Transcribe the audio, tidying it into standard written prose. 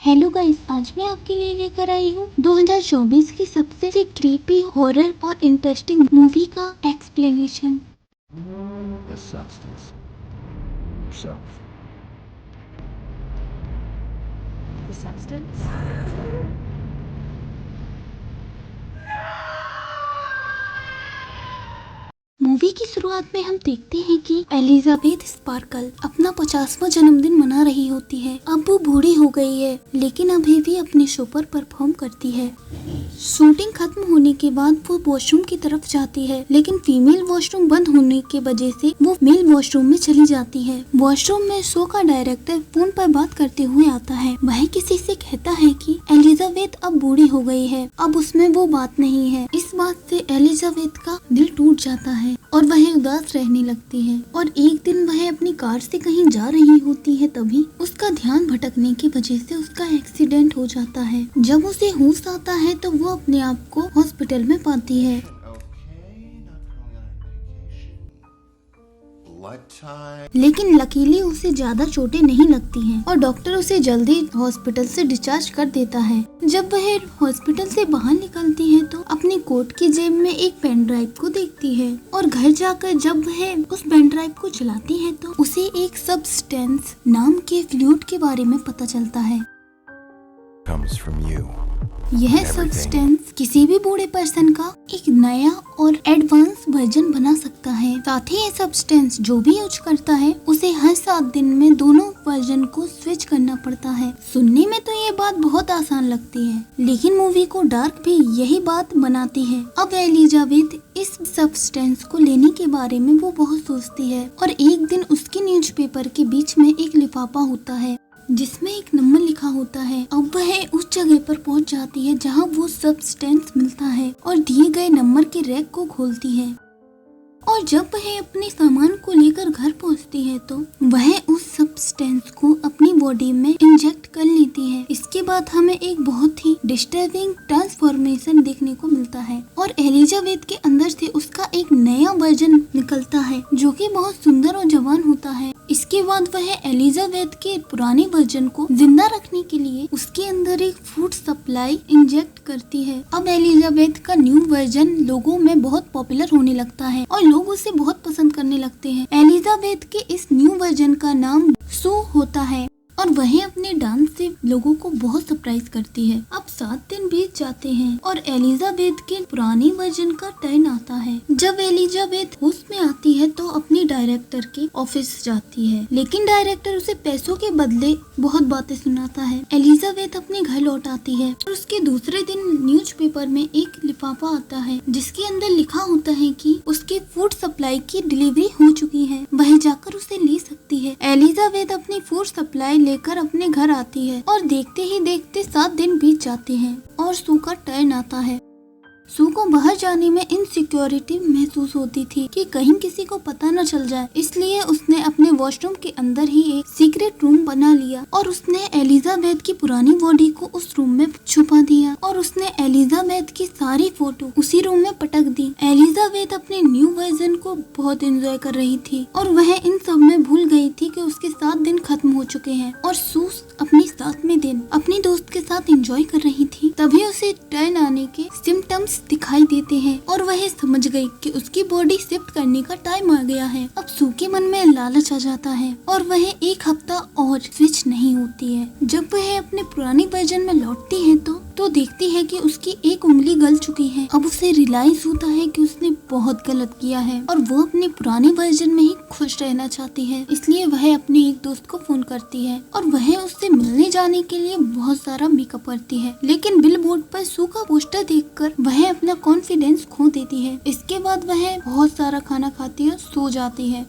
Hello guys, आज मैं आपके लिए लेकर आई हूँ 2024 की सबसे क्रीपी हॉरर और इंटरेस्टिंग मूवी का explanation. The substance. Yourself. The substance? Movie की शुरुआत में हम देखते हैं कि एलिजाबेथ स्पार्कल अपना 50वां जन्मदिन मना रही होती है। अब वो बूढ़ी हो गई है, लेकिन अभी भी अपने शो पर परफॉर्म करती है। शूटिंग खत्म होने के बाद वो वॉशरूम की तरफ जाती है, लेकिन फीमेल वॉशरूम बंद होने की वजह से वो मेल वॉशरूम में चली जाती है। वॉशरूम में शो का डायरेक्टर फोन पर बात करते हुए आता है। वह किसी से कहता है कि एलिजाबेथ अब बूढ़ी हो गई है, अब उसमें वो बात नहीं है। इस बात से एलिजाबेथ का दिल टूट जाता है और वह उदास रहने लगती है। और एक दिन वह अपनी कार से कहीं जा रही होती है, तभी उसका ध्यान भटकने की वजह से उसका एक्सीडेंट हो जाता है। जब उसे होश आता है तो वो अपने आप को हॉस्पिटल में पाती है। लेकिन लकीली उसे ज्यादा चोटें नहीं लगती हैं और डॉक्टर उसे जल्दी हॉस्पिटल से डिस्चार्ज कर देता है। जब वह हॉस्पिटल से बाहर निकलती है तो अपनी कोट की जेब में एक पेन ड्राइव को देखती है और घर जाकर जब वह उस पेन ड्राइव को चलाती है तो उसे एक सब्सटेंस नाम के फ्लूइड के बारे में पता चलता है। Comes from you. यह सब्सटेंस किसी भी बूढ़े पर्सन का एक नया और एडवांस वर्जन बना सकता है। साथ ही ये सब्सटेंस जो भी यूज करता है उसे हर 7 दिन में दोनों वर्जन को स्विच करना पड़ता है। सुनने में तो ये बात बहुत आसान लगती है, लेकिन मूवी को डार्क भी यही बात बनाती है। अब एलिजाबेथ इस सब्सटेंस को लेने के बारे में वो बहुत सोचती है और एक दिन उसके न्यूज़पेपर के बीच में एक लिफाफा होता है जिसमें एक नंबर लिखा होता है। अब वह उस जगह पर पहुंच जाती है जहां वो सब्सटेंस मिलता है और दिए गए नंबर के रैक को खोलती है। और जब वह अपने सामान को लेकर घर पहुंचती है तो वह उस सब्सटेंस को अपनी बॉडी में इंजेक्ट कर लेती है। इसके बाद हमें एक बहुत ही डिस्टर्बिंग ट्रांसफॉर्मेशन देखने को मिलता है और एलिजाबेथ के अंदर से उसका एक नया वर्जन निकलता है जो कि बहुत सुंदर और जवान होता है। इसके बाद वह एलिजाबेथ के पुराने वर्जन को जिंदा रखने के लिए उसके अंदर एक फूड सप्लाई इंजेक्ट करती है। अब एलिजाबेथ का न्यू वर्जन लोगों में बहुत पॉपुलर होने लगता है और लोग उसे बहुत पसंद करने लगते हैं। एलिजाबेथ के इस न्यू वर्जन का नाम सू होता है और वह अपने डांस से लोगों को बहुत सरप्राइज करती है। अब 7 दिन बीत जाते हैं और एलिजाबेथ के पुराने वर्जन का टर्न आता है। जब एलिजाबेथ होश में आती है तो अपनी डायरेक्टर के ऑफिस जाती है, लेकिन डायरेक्टर उसे पैसों के बदले बहुत बातें सुनाता है। एलिजाबेथ अपने घर लौट आती है और उसके दूसरे दिन न्यूज़पेपर में एक लिफाफा आता है जिसके अंदर लिखा होता है कि उसके फूड सप्लाई की डिलीवरी हो चुकी है, वह जाकर उसे ले सकती है। एलिजाबेथ अपनी फूड सप्लाई लेकर अपने घर आती है और देखते ही देखते 7 दिन बीत जाते हैं और सू का टर्न आता है। सू को बाहर जाने में इनसिक्योरिटी महसूस होती थी कि कहीं किसी को पता न चल जाए, इसलिए उसने अपने वॉशरूम के अंदर ही एक सीक्रेट रूम बना लिया और उसने एलिजाबेथ की पुरानी बॉडी को उस रूम में छुपा दिया और उसने एलिजाबेथ की सारी फोटो उसी रूम में पटक दी। एलिजाबेथ अपने न्यू वर्जन को बहुत एंजॉय कर रही थी और वह इन सब में भूल गई थी कि उसके 7 दिन खत्म हो चुके हैं और सू अपने 7वें दिन अपनी दोस्त के साथ एंजॉय कर रही थी। तभी उसे टर्न आने के सिम्टम्स दिखाई देते हैं और वह समझ गई कि उसकी बॉडी शिफ्ट करने का टाइम आ गया है। अब सू के मन में लालच आ जाता है और वह 1 हफ्ता और स्विच नहीं होती है। जब वह अपने पुराने वर्जन में लौटती है तो देखती है कि उसकी एक उंगली गल चुकी है। अब उसे रियलाइज होता है कि उसने बहुत गलत किया है और वो अपने पुराने वर्जन में ही खुश रहना चाहती है, इसलिए वह अपने एक दोस्त को फोन करती है और वह उससे मिलने जाने के लिए बहुत सारा मेकअप करती है। लेकिन बिल बोर्ड पर सू का पोस्टर देखकर वह अपना कॉन्फिडेंस खो देती है। इसके बाद वह बहुत सारा खाना खाती है, सो जाती है।